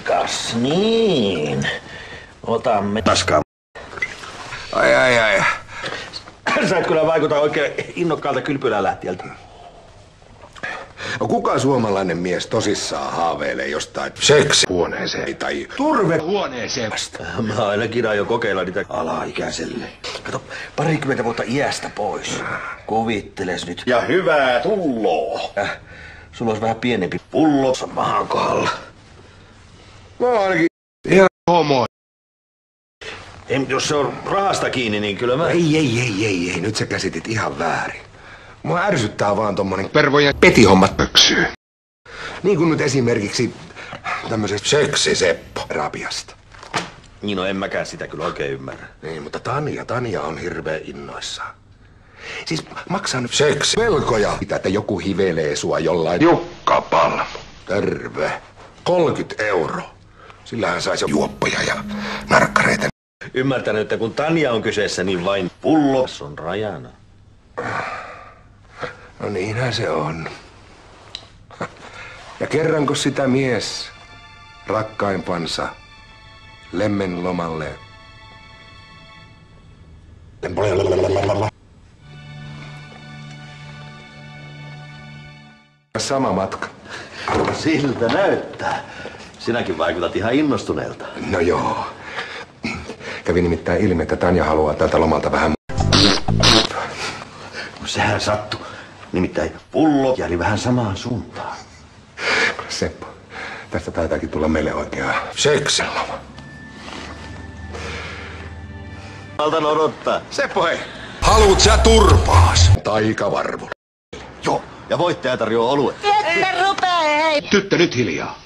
Kas niin. Otamme taskaan. Ai. Sä et kyllä vaikuta oikein innokkaalta kylpylälähtiöltä. Kuka suomalainen mies tosissaan haaveilee jostain seksihuoneeseen tai turvehuoneeseen? Mä ainakin aion kokeilla niitä alaikäiselle. Kato, 20 vuotta iästä pois. Kuvitteles nyt. Ja hyvää tulloa. Sulla olisi vähän pienempi pullo mahan kohdalla. Mä oon ainakin ihan homo. Jos se on rahasta kiinni, niin kyllä mä... Ei. Nyt sä käsitit ihan väärin. Mua ärsyttää vaan tommonen pervojen petihommat pöksyy. Niin kuin nyt esimerkiksi tämmöisestä seksiseppo rapiasta. Niin, no en mäkään sitä kyllä oikein ymmärrä. Niin, mutta Tanja on hirveän innoissaan. Siis maksaa nyt seksi velkoja sitä, että joku hivelee sua jollain Jukkapalmu. Terve. 30 €. Sillähän saisi jo juoppoja ja narkkareita. Ymmärtänyt, että kun Tanja on kyseessä, niin vain pullo on rajana. No niinhän se on. Ja kerranko sitä mies rakkaimpansa lemmen lomalle. Sama matka. Siltä näyttää. Sinäkin vaikutat ihan innostuneelta. No joo. Kävi nimittäin ilmi, että Tanja haluaa tältä lomalta vähän... Sehän sattui. Nimittäin pullo jäli vähän samaan suuntaan. Seppo, tästä taitaakin tulla meille oikea seksiloma. Maltan odottaa. Seppo, hei! Haluut sä turpaas? Taikavarvu. Joo, ja voittaja tarjoaa olue. Ette rupee, hei! Tyttö, nyt hiljaa.